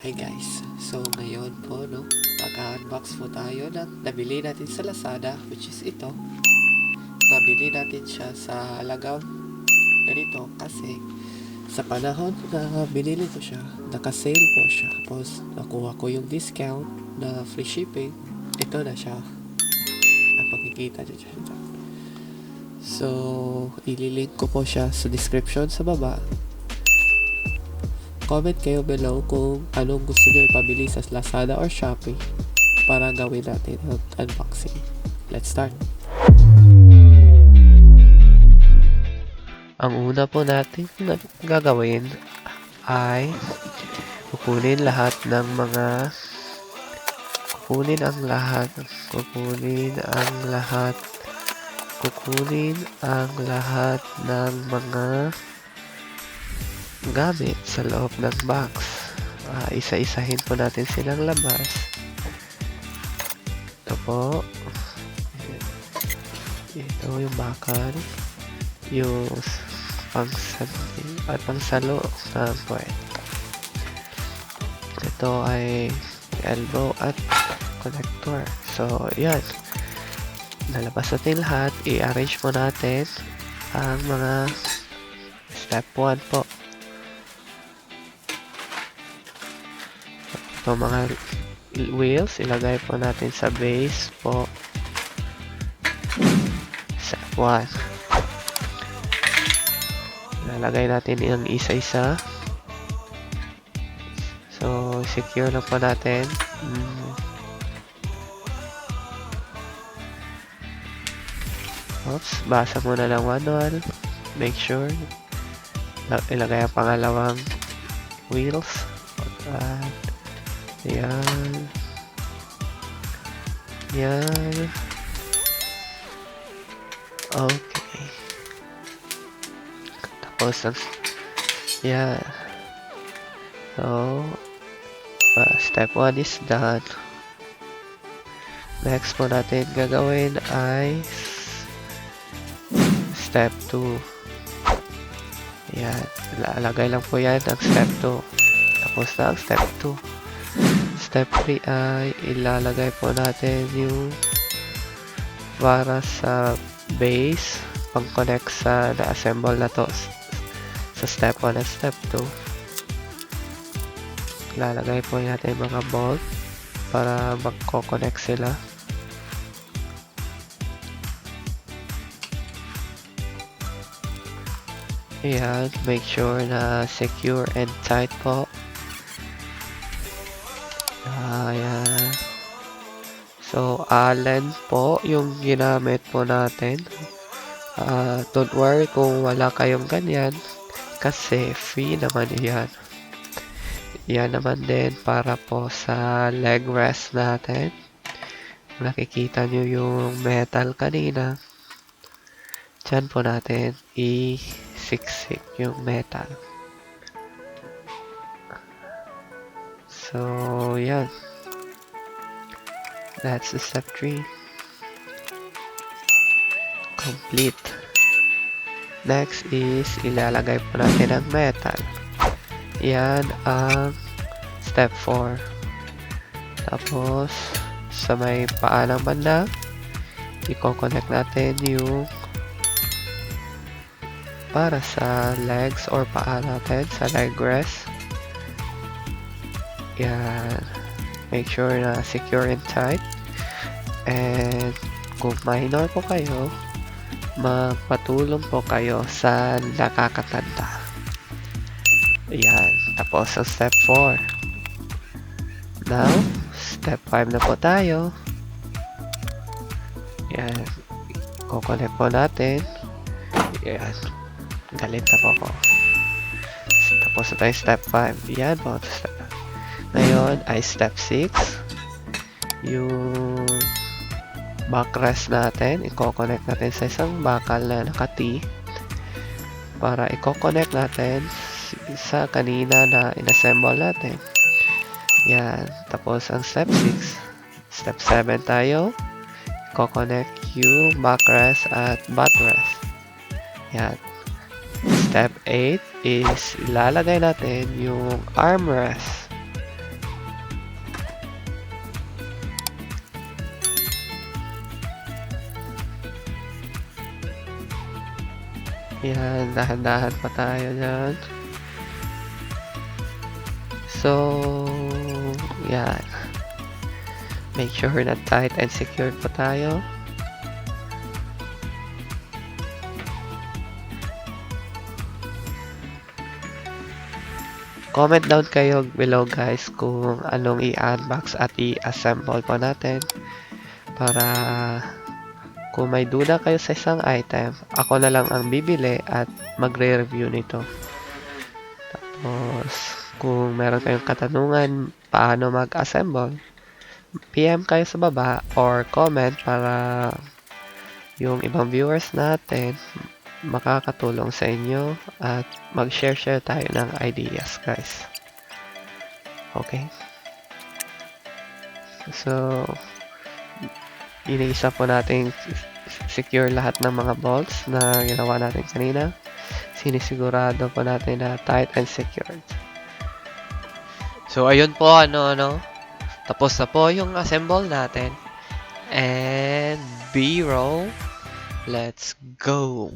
Hi guys, so ngayon po no, mag-unbox po tayo ng nabili natin sa Lazada, which is ito. Nabili natin siya sa halagang ganito kasi sa panahon na binili ko siya, naka-sale po siya. Tapos nakuha ko yung discount na free shipping. Ito na siya. Ang makikita nyo dyan. So, ililink ko po siya sa description sa baba. Comment kayo below kung anong gusto nyo ipabili sa Lazada or Shopee para gawin natin ang unboxing. Let's start! Ang una po natin na gagawin ay kukunin ang lahat ng mga gamit sa loob ng box. Isa-isahin po natin silang labas. Ito po. Ito yung bakal. Yung pangsalo ng puwet. Ito ay elbow at connector. So, yan. Nalabas natin lahat. I-arrange mo natin ang mga step 1 po. Ito mga wheels, ilagay po natin sa base po. Step 1. Lalagay natin yung isa-isa. So, secure lang po natin. Oops, basa muna ng manual. Make sure ilagay ang pangalawang wheels. Yan. Okay. Tapos, yan. So, step 1 is done. Next po natin gagawin ay step 2. Yan. Lalagay lang po yan ang step 2. Tapos na ang step 2. Step 3 ay ilalagay po natin yung para sa base pang connect sa na-assemble na to sa step 1 at step 2. Lalagay po natin mga bolt para magko-connect sila. Ayan, make sure na secure and tight po. Ayan. So, Allen po yung ginamit po natin. Don't worry kung wala kayong ganyan kasi free naman yan. Yan naman din para po sa leg rest natin. Nakikita nyo yung metal kanina. Diyan po natin i-siksik yung metal. So, yan. That's the step 3. Complete. Next is ilalagay po natin ang metal. Yan ang step 4. Tapos, sa may paa ng banda, i-connect natin yung para sa legs or paa natin sa leg rest. Yan. Make sure na secure and tight. And kung minor po kayo, magpatulong po kayo sa nakakatanda. Ayan. Tapos ang step 4. Now, step 5 na po tayo. Ayan. Kukonek po natin. Ayan. Galit na po ako. Tapos na tayo step 5. Ayan po. Ngayon ay step 6. Yung backrest natin, i-connect natin sa isang bakal na naka-T para i-connect natin sa kanina na inassemble natin. Yan. Tapos ang step 6. Step 7 tayo. I-connect yung backrest at buttress. Yan. Step 8 is ilalagay natin yung armrest. Yan, dahan-dahan pa tayo dyan. So, yan. Make sure na tight and secure po tayo. Comment down kayo below guys kung anong i-unbox at i-assemble po natin para kung may duda kayo sa isang item, ako na lang ang bibili at magre-review nito. Tapos, kung meron kayong katanungan paano mag-assemble, PM kayo sa baba or comment para yung ibang viewers natin makakatulong sa inyo at mag-share tayo ng ideas guys. Okay? So, iniisa po natin secure lahat ng mga bolts na ginawa natin kanina. Sinisigurado po natin na tight and secured. So, ayun po, tapos na po yung assemble natin. And B-roll, let's go!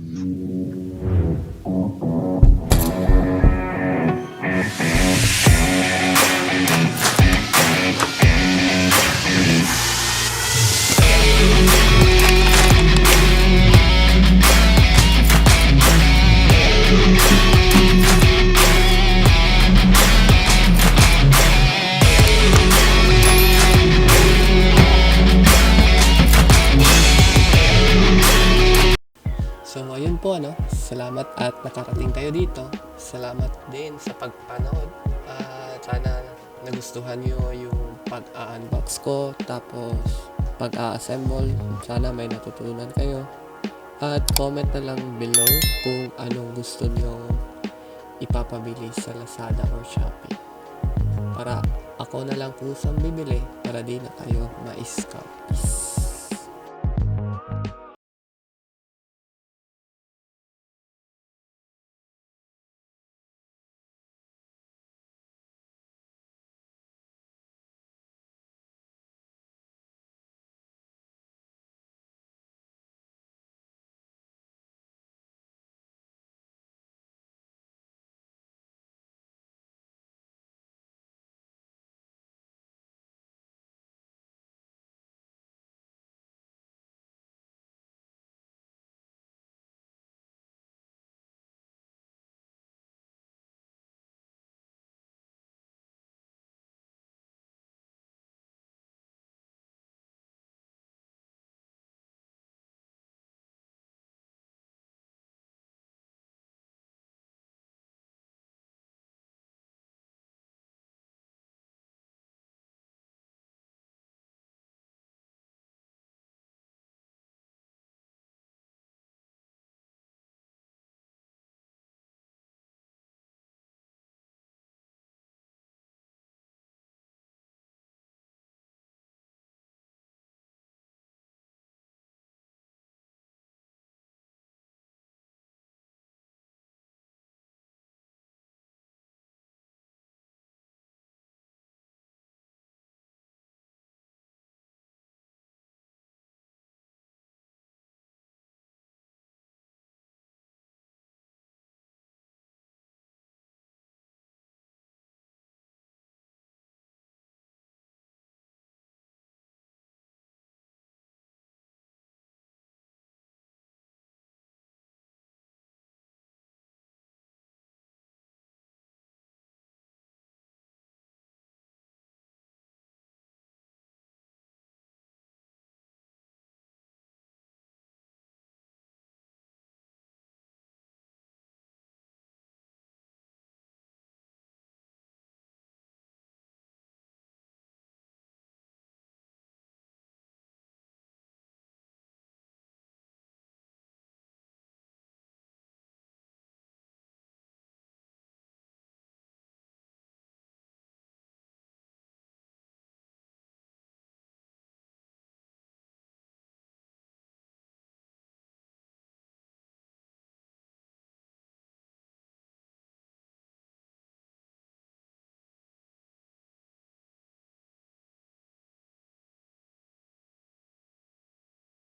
So, ayun po, salamat at nakarating kayo dito. Salamat din sa pagpanood. Sana nagustuhan nyo yung pag-unbox ko, tapos pag-assemble. Sana may natutunan kayo. At comment na lang below kung anong gusto nyo ipapabili sa Lazada or Shopee. Para ako na lang kusang bibili para di na kayo ma-scout.